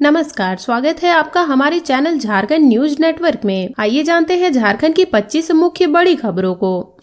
नमस्कार, स्वागत है आपका हमारे चैनल झारखंड न्यूज नेटवर्क में। आइए जानते हैं झारखंड की 25 मुख्य बड़ी खबरों को।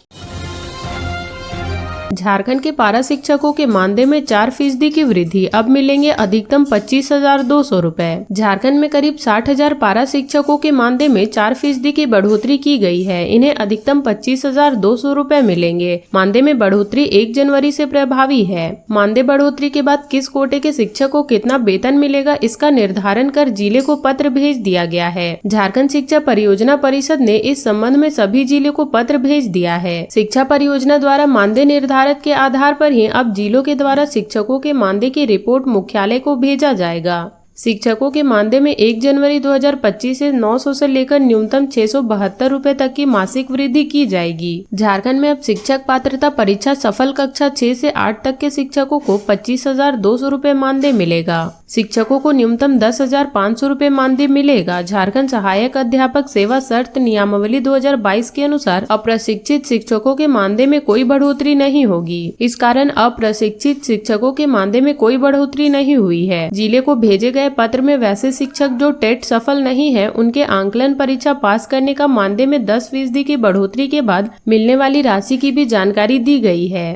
झारखंड के पारा शिक्षकों के मानदेय में 4% की वृद्धि, अब मिलेंगे अधिकतम 25,200 रूपए। झारखंड में करीब 60,000 पारा शिक्षकों के मानदेय में 4% की बढ़ोतरी की गई है। इन्हें अधिकतम 25,200 रूपए मिलेंगे। मानदेय में बढ़ोतरी 1 जनवरी से प्रभावी है। मानदेय बढ़ोतरी के बाद किस कोटे के शिक्षक को कितना वेतन मिलेगा, इसका निर्धारण कर जिले को पत्र भेज दिया गया है। झारखंड शिक्षा परियोजना परिषद ने इस संबंध में सभी जिले को पत्र भेज दिया है। शिक्षा परियोजना द्वारा मानदेय निर्धारण के आधार पर ही अब जिलों के द्वारा शिक्षकों के मानदेय की रिपोर्ट मुख्यालय को भेजा जाएगा। शिक्षकों के मानदेय में 1 जनवरी 2025 से 900 से लेकर न्यूनतम 672 रूपए तक की मासिक वृद्धि की जाएगी। झारखंड में अब शिक्षक पात्रता परीक्षा सफल कक्षा 6 से 8 तक के शिक्षकों को 25,200 रूपए मानदेय मिलेगा। शिक्षकों को न्यूनतम 10,500 रूपए मानदेय मिलेगा। झारखंड सहायक अध्यापक सेवा शर्त नियमावली 2022 के अनुसार अप्रशिक्षित शिक्षकों के मानदेय में कोई बढ़ोतरी नहीं होगी। इस कारण अप्रशिक्षित शिक्षकों के मानदेय में कोई बढ़ोतरी नहीं हुई है। जिले को भेजे गए पत्र में वैसे शिक्षक जो टेट सफल नहीं है, उनके आंकलन परीक्षा पास करने का मानदेय में 10% की बढ़ोतरी के बाद मिलने वाली राशि की भी जानकारी दी गई है।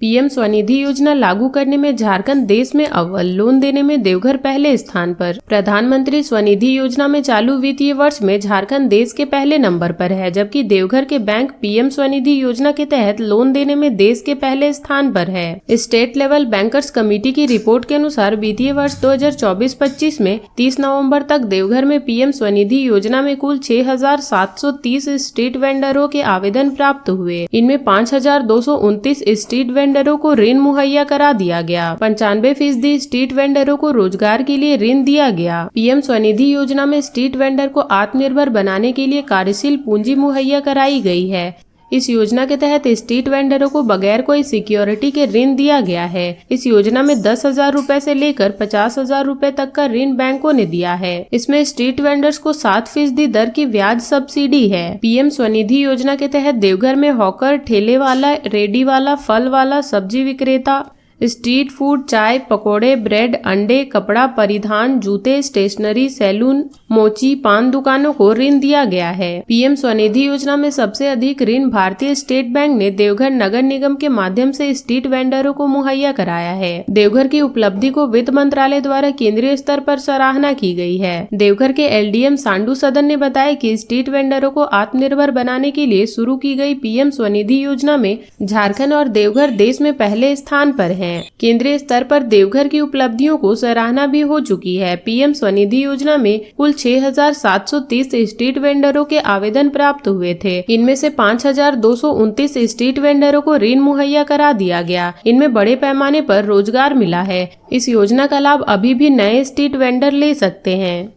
पीएम स्वनिधि योजना लागू करने में झारखंड देश में अव्वल, लोन देने में देवघर पहले स्थान पर। प्रधानमंत्री स्वनिधि योजना में चालू वित्तीय वर्ष में झारखंड देश के पहले नंबर पर है, जबकि देवघर के बैंक पीएम स्वनिधि योजना के तहत लोन देने में देश के पहले स्थान पर है। स्टेट लेवल बैंकर्स कमेटी की रिपोर्ट के अनुसार वित्तीय वर्ष 2024-25 में 30 नवम्बर तक देवघर में पीएम स्वनिधि योजना में कुल 6,730 स्ट्रीट वेंडरों के आवेदन प्राप्त हुए। इनमें 5,229 स्ट्रीट वेंडरों को ऋण मुहैया करा दिया गया। 95% स्ट्रीट वेंडरों को रोजगार के लिए ऋण दिया गया। पीएम स्वनिधि योजना में स्ट्रीट वेंडर को आत्मनिर्भर बनाने के लिए कार्यशील पूंजी मुहैया कराई गई है। इस योजना के तहत स्ट्रीट वेंडरों को बगैर कोई सिक्योरिटी के ऋण दिया गया है। इस योजना में 10,000 रूपए से लेकर 50,000 रूपए तक का ऋण बैंकों ने दिया है। इसमें स्ट्रीट वेंडर्स को 7% दर की ब्याज सब्सिडी है। पीएम स्वनिधि योजना के तहत देवघर में हॉकर, ठेले वाला, रेडी वाला, फल वाला, सब्जी विक्रेता, स्ट्रीट फूड, चाय, पकोड़े, ब्रेड, अंडे, कपड़ा, परिधान, जूते, स्टेशनरी, सैलून, मोची, पान दुकानों को ऋण दिया गया है। पीएम स्वनिधि योजना में सबसे अधिक ऋण भारतीय स्टेट बैंक ने देवघर नगर निगम के माध्यम से स्ट्रीट वेंडरों को मुहैया कराया है। देवघर की उपलब्धि को वित्त मंत्रालय द्वारा केंद्रीय स्तर पर सराहना की गई है। देवघर के एलडीएम सांडू सदन ने बताया कि स्ट्रीट वेंडरों को आत्मनिर्भर बनाने के लिए शुरू की गई पीएम स्वनिधि योजना में झारखंड और देवघर देश में पहले स्थान पर है। केंद्रीय स्तर पर देवघर की उपलब्धियों को सराहना भी हो चुकी है। पीएम स्वनिधि योजना में कुल 6,730 स्ट्रीट वेंडरों के आवेदन प्राप्त हुए थे। इनमें से 5,229 स्ट्रीट वेंडरों को ऋण मुहैया करा दिया गया। इनमें बड़े पैमाने पर रोजगार मिला है। इस योजना का लाभ अभी भी नए स्ट्रीट वेंडर ले सकते हैं।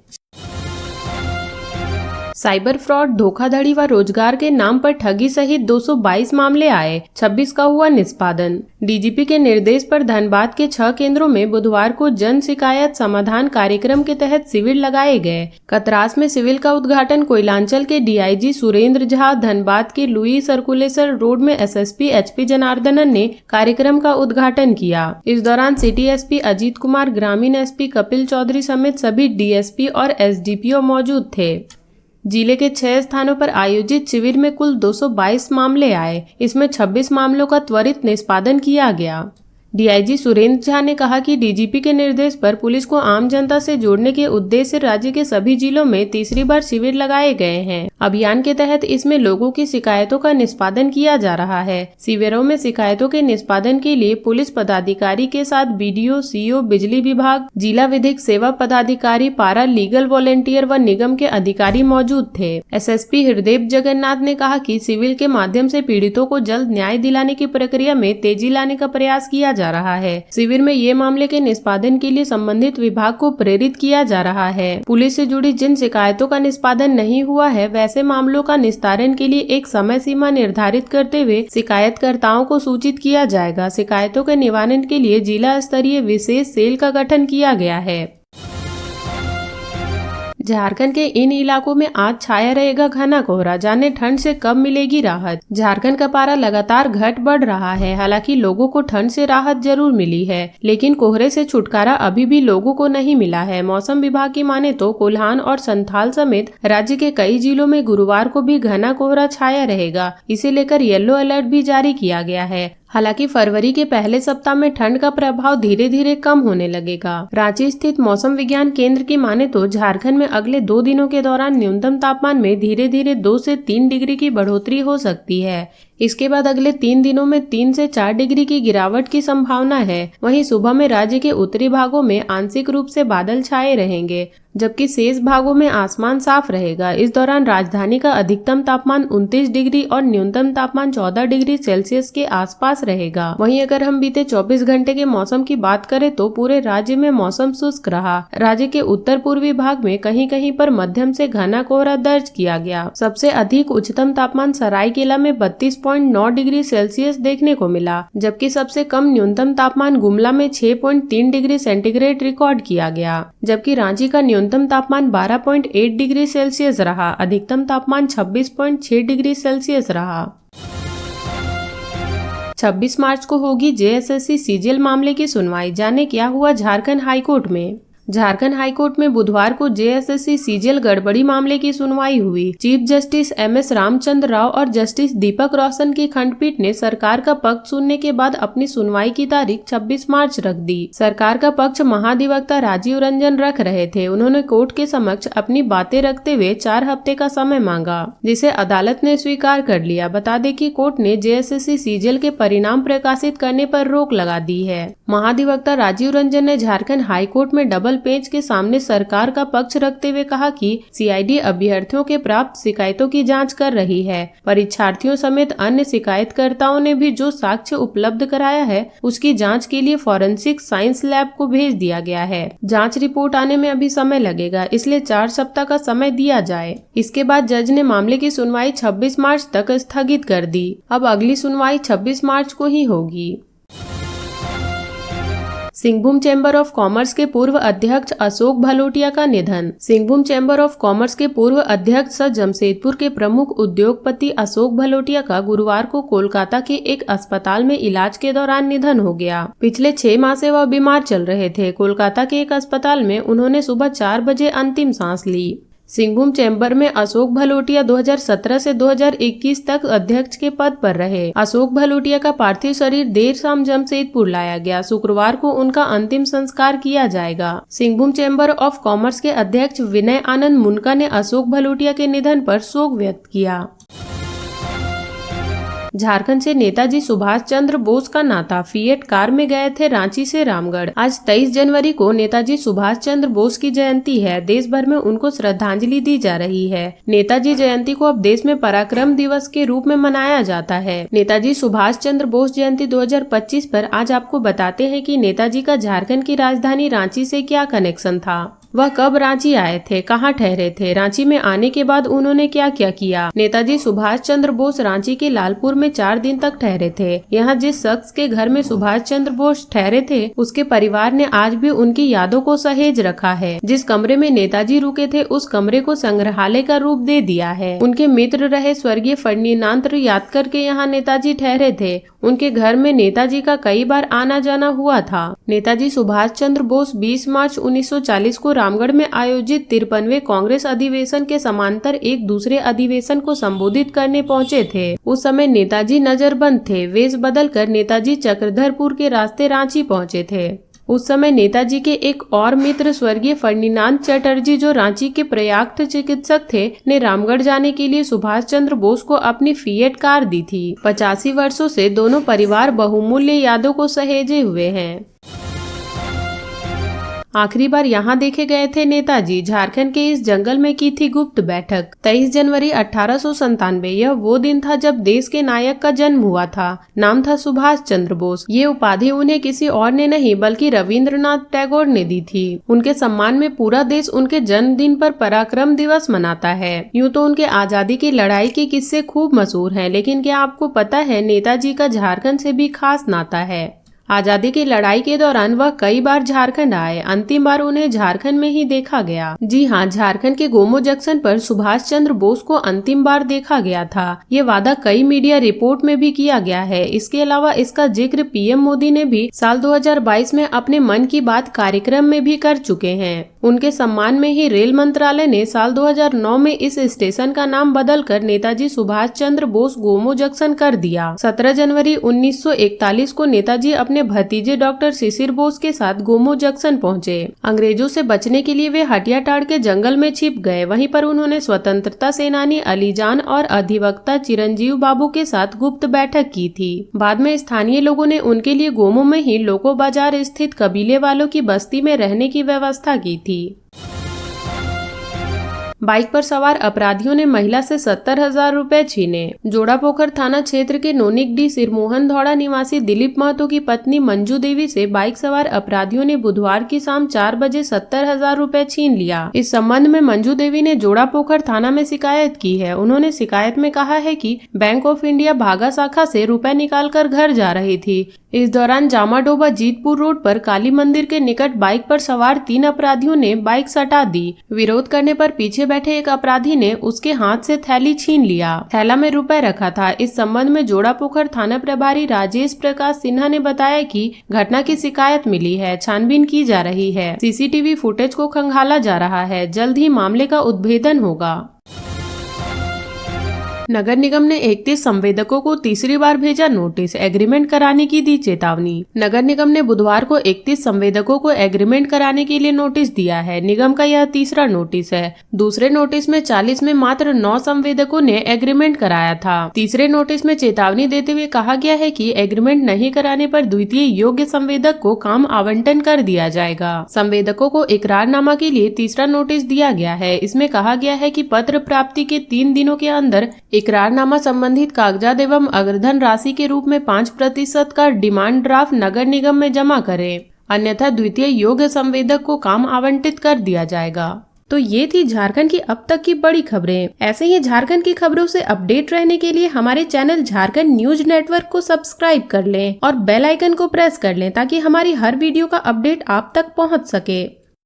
साइबर फ्रॉड, धोखाधड़ी व रोजगार के नाम पर ठगी सहित 222 मामले आए, 26 का हुआ निष्पादन। डीजीपी के निर्देश पर धनबाद के 6 केंद्रों में बुधवार को जन शिकायत समाधान कार्यक्रम के तहत शिविर लगाए गए। कतरास में शिविर का उद्घाटन कोयलांचल के डीआईजी सुरेंद्र झा, धनबाद के लुई सर्कुलेशन रोड में एसएसपी एचपी जनार्दनन ने कार्यक्रम का उद्घाटन किया। इस दौरान सिटी एसपी अजीत कुमार, ग्रामीण एसपी कपिल चौधरी समेत सभी डीएसपी और एसडीपीओ मौजूद थे। जिले के 6 स्थानों पर आयोजित शिविर में कुल 222 मामले आए। इसमें 26 मामलों का त्वरित निष्पादन किया गया। डीआईजी सुरेंद्र झा ने कहा कि डीजीपी के निर्देश पर पुलिस को आम जनता से जोड़ने के उद्देश्य से राज्य के सभी जिलों में तीसरी बार शिविर लगाए गए हैं। अभियान के तहत इसमें लोगों की शिकायतों का निष्पादन किया जा रहा है। शिविरों में शिकायतों के निष्पादन के लिए पुलिस पदाधिकारी के साथ बीडीओ, सीओ, बिजली विभाग, जिला विधिक सेवा पदाधिकारी, पारा लीगल वॉलेंटियर व निगम के अधिकारी मौजूद थे। एसएसपी हृदय जगन्नाथ ने कहा कि शिविर के माध्यम से पीड़ितों को जल्द न्याय दिलाने की प्रक्रिया में तेजी लाने का प्रयास किया जा रहा है। शिविर में ये मामले के निष्पादन के लिए संबंधित विभाग को प्रेरित किया जा रहा है। पुलिस से जुड़ी जिन शिकायतों का निष्पादन नहीं हुआ है, वैसे मामलों का निस्तारण के लिए एक समय सीमा निर्धारित करते हुए शिकायतकर्ताओं को सूचित किया जाएगा। शिकायतों के निवारण के लिए जिला स्तरीय विशेष सेल का गठन किया गया है। झारखंड के इन इलाकों में आज छाया रहेगा घना कोहरा, जाने ठंड से कब मिलेगी राहत। झारखंड का पारा लगातार घट बढ़ रहा है। हालांकि लोगों को ठंड से राहत जरूर मिली है, लेकिन कोहरे से छुटकारा अभी भी लोगों को नहीं मिला है। मौसम विभाग की माने तो कोल्हान और संथाल समेत राज्य के कई जिलों में गुरुवार को भी घना कोहरा छाया रहेगा। इसे लेकर येलो अलर्ट भी जारी किया गया है। हालांकि फरवरी के पहले सप्ताह में ठंड का प्रभाव धीरे धीरे कम होने लगेगा। रांची स्थित मौसम विज्ञान केंद्र की माने तो झारखंड में अगले 2 दिनों के दौरान न्यूनतम तापमान में धीरे धीरे 2 से 3 डिग्री की बढ़ोतरी हो सकती है। इसके बाद अगले 3 दिनों में 3 से 4 डिग्री की गिरावट की संभावना है। वहीं सुबह में राज्य के उत्तरी भागों में आंशिक रूप से बादल छाए रहेंगे, जबकि शेष भागों में आसमान साफ रहेगा। इस दौरान राजधानी का अधिकतम तापमान 29 डिग्री और न्यूनतम तापमान 14 डिग्री सेल्सियस के आसपास रहेगा। वहीं अगर हम बीते 24 घंटे के मौसम की बात करें तो पूरे राज्य में मौसम शुष्क रहा। राज्य के उत्तर पूर्वी भाग में कहीं कहीं पर मध्यम से घना कोहरा दर्ज किया गया। सबसे अधिक उच्चतम तापमान सरायकेला में 32.9 डिग्री सेल्सियस देखने को मिला, जबकि सबसे कम न्यूनतम तापमान गुमला में 6.3 डिग्री सेंटीग्रेड रिकॉर्ड किया गया। जबकि रांची का न्यूनतम तापमान 12.8 डिग्री सेल्सियस रहा। अधिकतम तापमान 26.6 डिग्री सेल्सियस रहा। 26 मार्च को होगी जेएसएससी सीजीएल मामले की सुनवाई। जाने क्या हुआ झारखंड हाईकोर्ट में। झारखंड हाईकोर्ट में बुधवार को जेएसएससी सीजीएल गड़बड़ी मामले की सुनवाई हुई। Chief justice MS Ramchandra Rao और जस्टिस दीपक रोशन की खंडपीठ ने सरकार का पक्ष सुनने के बाद अपनी सुनवाई की तारीख 26 मार्च रख दी। सरकार का पक्ष महाधिवक्ता राजीव रंजन रख रहे थे। उन्होंने कोर्ट के समक्ष अपनी बातें रखते हुए 4 हफ्ते का समय मांगा, जिसे अदालत ने स्वीकार कर लिया। बता दें कि कोर्ट ने जेएसएससी सीजीएल के परिणाम प्रकाशित करने पर रोक लगा दी है। महाधिवक्ता राजीव रंजन ने झारखंड हाईकोर्ट में डबल पेंच के सामने सरकार का पक्ष रखते हुए कहा कि सीआईडी अभ्यर्थियों के प्राप्त शिकायतों की जांच कर रही है। परीक्षार्थियों समेत अन्य शिकायतकर्ताओं ने भी जो साक्ष्य उपलब्ध कराया है उसकी जांच के लिए फॉरेंसिक साइंस लैब को भेज दिया गया है। जांच रिपोर्ट आने में अभी समय लगेगा, इसलिए 4 सप्ताह का समय दिया जाए। इसके बाद जज ने मामले की सुनवाई 26 मार्च तक स्थगित कर दी। अब अगली सुनवाई 26 मार्च को ही होगी। सिंहभूम चैम्बर ऑफ कॉमर्स के पूर्व अध्यक्ष अशोक भलोटिया का निधन। सिंहभूम चैम्बर ऑफ कॉमर्स के पूर्व अध्यक्ष सह जमशेदपुर के प्रमुख उद्योगपति अशोक भलोटिया का गुरुवार को कोलकाता के एक अस्पताल में इलाज के दौरान निधन हो गया। पिछले 6 माह से वह बीमार चल रहे थे। कोलकाता के एक अस्पताल में उन्होंने सुबह 4 बजे अंतिम सांस ली। सिंहभूम चैम्बर में अशोक भलोटिया 2017 से 2021 तक अध्यक्ष के पद पर रहे। अशोक भलोटिया का पार्थिव शरीर देर शाम जमशेदपुर लाया गया। शुक्रवार को उनका अंतिम संस्कार किया जाएगा। सिंहभूम चैम्बर ऑफ कॉमर्स के अध्यक्ष विनय आनंद मुनका ने अशोक भलोटिया के निधन पर शोक व्यक्त किया। झारखंड से नेताजी सुभाष चंद्र बोस का नाता। फिएट कार में गए थे रांची से रामगढ़। आज 23 जनवरी को नेताजी सुभाष चंद्र बोस की जयंती है। देश भर में उनको श्रद्धांजलि दी जा रही है। नेताजी जयंती को अब देश में पराक्रम दिवस के रूप में मनाया जाता है। नेताजी सुभाष चंद्र बोस जयंती 2025 पर आज आपको बताते हैं कि नेताजी का झारखंड की राजधानी रांची से क्या कनेक्शन था, वह कब रांची आए थे, कहां ठहरे थे, रांची में आने के बाद उन्होंने क्या क्या किया। नेताजी सुभाष चंद्र बोस रांची के लालपुर में 4 दिन तक ठहरे थे। यहां जिस शख्स के घर में सुभाष चंद्र बोस ठहरे थे उसके परिवार ने आज भी उनकी यादों को सहेज रखा है। जिस कमरे में नेताजी रुके थे उस कमरे को संग्रहालय का रूप दे दिया है। उनके मित्र रहे स्वर्गीय फर्डिनांद यादकर के यहाँ नेताजी ठहरे थे। उनके घर में नेताजी का कई बार आना जाना हुआ था। नेताजी सुभाष चंद्र बोस 20 मार्च 1940 को रामगढ़ में आयोजित 53वें कांग्रेस अधिवेशन के समांतर एक दूसरे अधिवेशन को संबोधित करने पहुंचे थे। उस समय नेताजी नजरबंद थे। वेश बदलकर नेताजी चक्रधरपुर के रास्ते रांची पहुंचे थे। उस समय नेताजी के एक और मित्र स्वर्गीय फर्डिनांद चटर्जी, जो रांची के प्रयाक्त चिकित्सक थे, ने रामगढ़ जाने के लिए सुभाष चंद्र बोस को अपनी फिएट कार दी थी। 85 वर्षों से दोनों परिवार बहुमूल्य यादों को सहेजे हुए हैं। आखिरी बार यहाँ देखे गए थे नेताजी। झारखंड के इस जंगल में की थी गुप्त बैठक। 23 जनवरी 1897। यह वो दिन था जब देश के नायक का जन्म हुआ था। नाम था सुभाष चंद्र बोस। ये उपाधि उन्हें किसी और ने नहीं बल्कि रविंद्रनाथ टैगोर ने दी थी। उनके सम्मान में पूरा देश उनके जन्मदिन पर पराक्रम दिवस मनाता है। यूँ तो उनके आजादी की लड़ाई के किस्से खूब मशहूर हैं, लेकिन क्या आपको पता है नेताजी का झारखंड से भी खास नाता है। आजादी की लड़ाई के दौरान वह कई बार झारखंड आए। अंतिम बार उन्हें झारखंड में ही देखा गया। जी हाँ, झारखंड के गोमो जंक्शन पर सुभाष चंद्र बोस को अंतिम बार देखा गया था। ये वादा कई मीडिया रिपोर्ट में भी किया गया है। इसके अलावा इसका जिक्र पीएम मोदी ने भी साल 2022 में अपने मन की बात कार्यक्रम में भी कर चुके हैं। उनके सम्मान में ही रेल मंत्रालय ने साल 2009 में इस स्टेशन का नाम बदलकर नेताजी सुभाष चंद्र बोस गोमो जंक्शन कर दिया। 17 जनवरी 1941 को नेताजी अपने भतीजे डॉक्टर शिशिर बोस के साथ गोमो जंक्शन पहुंचे। अंग्रेजों से बचने के लिए वे हटियाटाड़ के जंगल में छिप गए। वहीं पर उन्होंने स्वतंत्रता सेनानी अलीजान और अधिवक्ता चिरंजीव बाबू के साथ गुप्त बैठक की थी। बाद में स्थानीय लोगों ने उनके लिए गोमो में ही लोको बाजार स्थित कबीले वालों की बस्ती में रहने की व्यवस्था की थी। बाइक पर सवार अपराधियों ने महिला से 70,000 रुपए छीने। जोड़ापोखर थाना क्षेत्र के नोनिकडीह सिरमोहन धौड़ा निवासी दिलीप महतो की पत्नी मंजू देवी से बाइक सवार अपराधियों ने बुधवार की शाम 4 बजे 70,000 रुपए छीन लिया। इस संबंध में मंजू देवी ने जोड़ापोखर थाना में शिकायत की है। उन्होंने शिकायत में कहा है कि बैंक ऑफ इंडिया भागा शाखा से रुपए निकाल कर घर जा रही थी। इस दौरान जामाडोबा जीतपुर रोड पर काली मंदिर के निकट बाइक पर सवार 3 अपराधियों ने बाइक सटा दी। विरोध करने पर पीछे बैठे एक अपराधी ने उसके हाथ से थैली छीन लिया। थैला में रुपए रखा था। इस संबंध में जोड़ापोखर थाना प्रभारी राजेश प्रकाश सिन्हा ने बताया कि घटना की शिकायत मिली है, छानबीन की जा रही है। सीसीटीवी फुटेज को खंगाला जा रहा है। जल्द ही मामले का उद्भेदन होगा। नगर निगम ने 31 संवेदकों को तीसरी बार भेजा नोटिस, एग्रीमेंट कराने की दी चेतावनी। नगर निगम ने बुधवार को 31 संवेदकों को एग्रीमेंट कराने के लिए नोटिस दिया है। निगम का यह तीसरा नोटिस है। दूसरे नोटिस में 40 में मात्र 9 संवेदकों ने एग्रीमेंट कराया था। तीसरे नोटिस में चेतावनी देते हुए कहा गया है कि एग्रीमेंट नहीं कराने पर द्वितीय योग्य संवेदक को काम आवंटन कर दिया जाएगा। संवेदकों को इकरारनामा के लिए तीसरा नोटिस दिया गया है। इसमें कहा गया है कि पत्र प्राप्ति के 3 दिनों के अंदर इकरारनामा संबंधित कागजात एवं अग्रधन राशि के रूप में 5% का डिमांड ड्राफ्ट नगर निगम में जमा करें, अन्यथा द्वितीय योग्य संवेदक को काम आवंटित कर दिया जाएगा। तो ये थी झारखंड की अब तक की बड़ी खबरें। ऐसे ही झारखंड की खबरों से अपडेट रहने के लिए हमारे चैनल झारखंड न्यूज नेटवर्क को सब्सक्राइब कर लें और बेल आइकन को प्रेस कर लें ताकि हमारी हर वीडियो का अपडेट आप तक पहुंच सके।